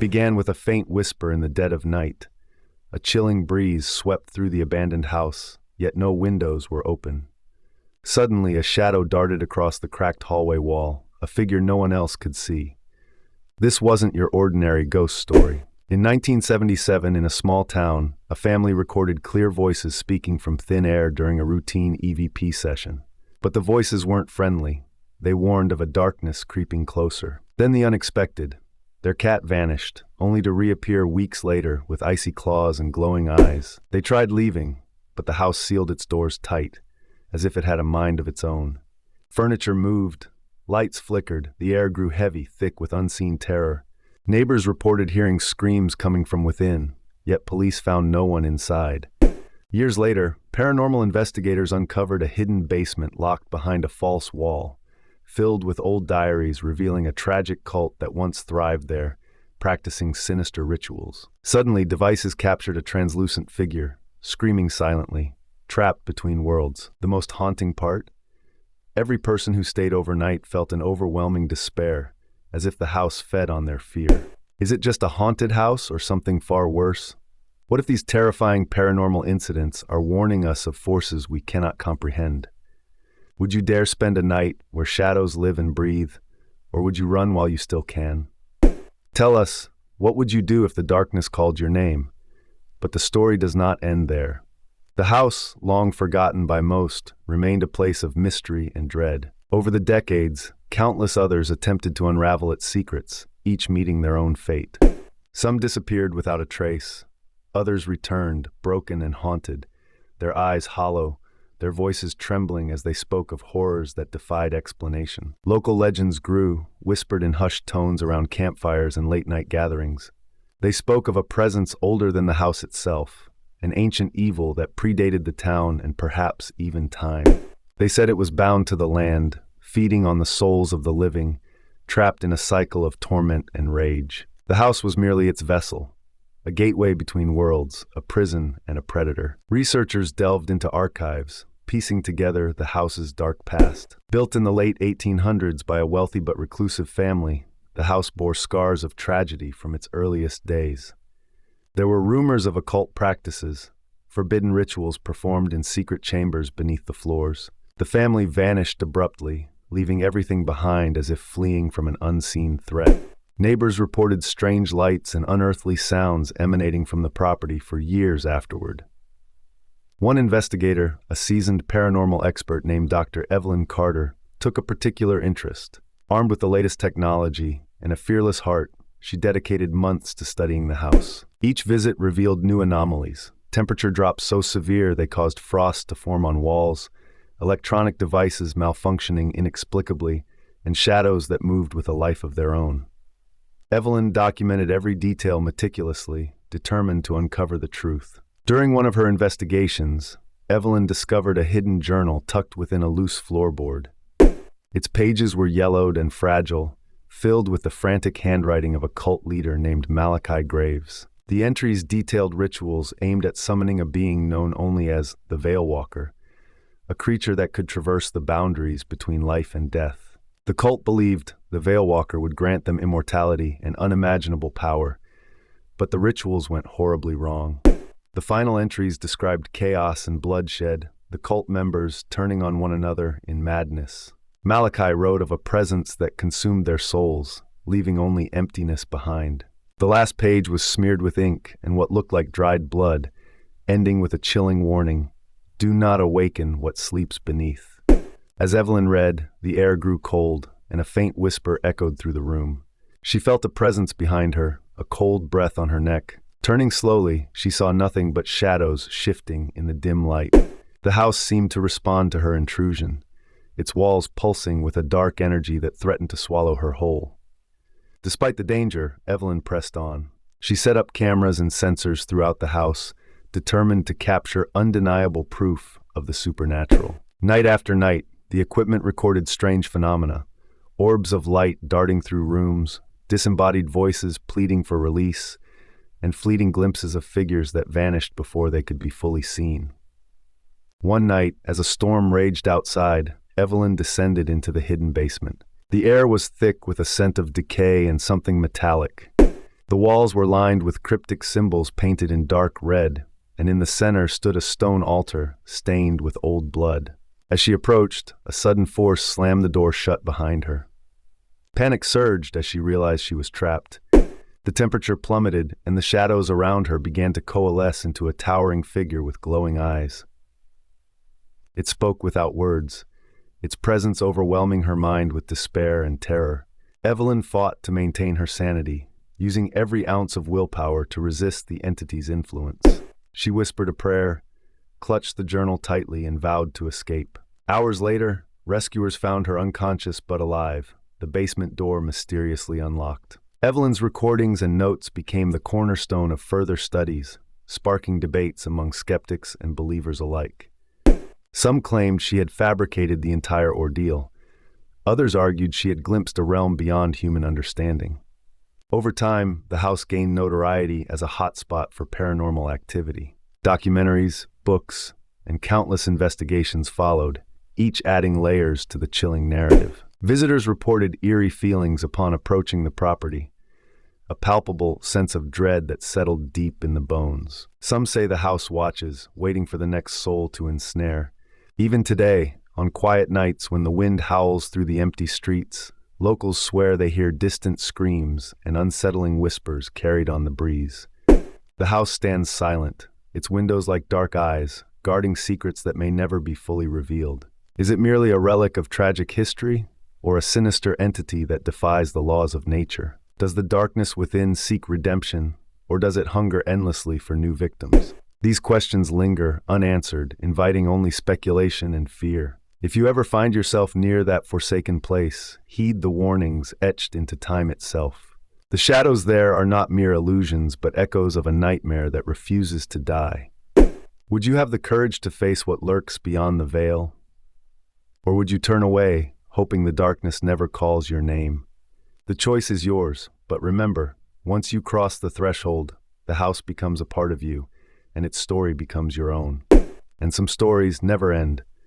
began with a faint whisper in the dead of night. A chilling breeze swept through the abandoned house, yet no windows were open. Suddenly, a shadow darted across the cracked hallway wall, a figure no one else could see. This wasn't your ordinary ghost story. In 1977, in a small town, a family recorded clear voices speaking from thin air during a routine EVP session. But the voices weren't friendly. They warned of a darkness creeping closer. Then the unexpected. Their cat vanished, only to reappear weeks later with icy claws and glowing eyes. They tried leaving, but the house sealed its doors tight, as if it had a mind of its own. Furniture moved, lights flickered, the air grew heavy, thick with unseen terror. Neighbors reported hearing screams coming from within, yet police found no one inside. Years later, paranormal investigators uncovered a hidden basement locked behind a false wall, filled with old diaries revealing a tragic cult that once thrived there, practicing sinister rituals. Suddenly, devices captured a translucent figure, screaming silently, trapped between worlds. The most haunting part? Every person who stayed overnight felt an overwhelming despair, as if the house fed on their fear. Is it just a haunted house or something far worse? What if these terrifying paranormal incidents are warning us of forces we cannot comprehend? Would you dare spend a night where shadows live and breathe, or would you run while you still can? Tell us, what would you do if the darkness called your name? But the story does not end there. The house, long forgotten by most, remained a place of mystery and dread. Over the decades, countless others attempted to unravel its secrets, each meeting their own fate. Some disappeared without a trace. Others returned, broken and haunted, their eyes hollow, their voices trembling as they spoke of horrors that defied explanation. Local legends grew, whispered in hushed tones around campfires and late-night gatherings. They spoke of a presence older than the house itself, an ancient evil that predated the town and perhaps even time. They said it was bound to the land, feeding on the souls of the living, trapped in a cycle of torment and rage. The house was merely its vessel, a gateway between worlds, a prison and a predator. Researchers delved into archives, piecing together the house's dark past. Built in the late 1800s by a wealthy but reclusive family, the house bore scars of tragedy from its earliest days. There were rumors of occult practices, forbidden rituals performed in secret chambers beneath the floors. The family vanished abruptly, leaving everything behind as if fleeing from an unseen threat. Neighbors reported strange lights and unearthly sounds emanating from the property for years afterward. One investigator, a seasoned paranormal expert named Dr. Evelyn Carter, took a particular interest. Armed with the latest technology and a fearless heart, she dedicated months to studying the house. Each visit revealed new anomalies. Temperature drops so severe they caused frost to form on walls, electronic devices malfunctioning inexplicably, and shadows that moved with a life of their own. Evelyn documented every detail meticulously, determined to uncover the truth. During one of her investigations, Evelyn discovered a hidden journal tucked within a loose floorboard. Its pages were yellowed and fragile, filled with the frantic handwriting of a cult leader named Malachi Graves. The entries detailed rituals aimed at summoning a being known only as the Veilwalker, a creature that could traverse the boundaries between life and death. The cult believed the Veilwalker would grant them immortality and unimaginable power, but the rituals went horribly wrong. The final entries described chaos and bloodshed, the cult members turning on one another in madness. Malachi wrote of a presence that consumed their souls, leaving only emptiness behind. The last page was smeared with ink and what looked like dried blood, ending with a chilling warning: "Do not awaken what sleeps beneath." As Evelyn read, the air grew cold, and a faint whisper echoed through the room. She felt a presence behind her, a cold breath on her neck. Turning slowly, she saw nothing but shadows shifting in the dim light. The house seemed to respond to her intrusion, its walls pulsing with a dark energy that threatened to swallow her whole. Despite the danger, Evelyn pressed on. She set up cameras and sensors throughout the house, determined to capture undeniable proof of the supernatural. Night after night, the equipment recorded strange phenomena: orbs of light darting through rooms, disembodied voices pleading for release, and fleeting glimpses of figures that vanished before they could be fully seen. One night, as a storm raged outside, Evelyn descended into the hidden basement. The air was thick with a scent of decay and something metallic. The walls were lined with cryptic symbols painted in dark red, and in the center stood a stone altar stained with old blood. As she approached, a sudden force slammed the door shut behind her. Panic surged as she realized she was trapped. The temperature plummeted, and the shadows around her began to coalesce into a towering figure with glowing eyes. It spoke without words, its presence overwhelming her mind with despair and terror. Evelyn fought to maintain her sanity, using every ounce of willpower to resist the entity's influence. She whispered a prayer, clutched the journal tightly, and vowed to escape. Hours later, rescuers found her unconscious but alive, the basement door mysteriously unlocked. Evelyn's recordings and notes became the cornerstone of further studies, sparking debates among skeptics and believers alike. Some claimed she had fabricated the entire ordeal. Others argued she had glimpsed a realm beyond human understanding. Over time, the house gained notoriety as a hotspot for paranormal activity. Documentaries, books, and countless investigations followed, each adding layers to the chilling narrative. Visitors reported eerie feelings upon approaching the property, a palpable sense of dread that settled deep in the bones. Some say the house watches, waiting for the next soul to ensnare. Even today, on quiet nights when the wind howls through the empty streets, locals swear they hear distant screams and unsettling whispers carried on the breeze. The house stands silent, its windows like dark eyes, guarding secrets that may never be fully revealed. Is it merely a relic of tragic history, or a sinister entity that defies the laws of nature? Does the darkness within seek redemption, or does it hunger endlessly for new victims? These questions linger, unanswered, inviting only speculation and fear. If you ever find yourself near that forsaken place, heed the warnings etched into time itself. The shadows there are not mere illusions, but echoes of a nightmare that refuses to die. Would you have the courage to face what lurks beyond the veil? Or would you turn away, hoping the darkness never calls your name? The choice is yours, but remember, once you cross the threshold, the house becomes a part of you, and its story becomes your own. And some stories never end,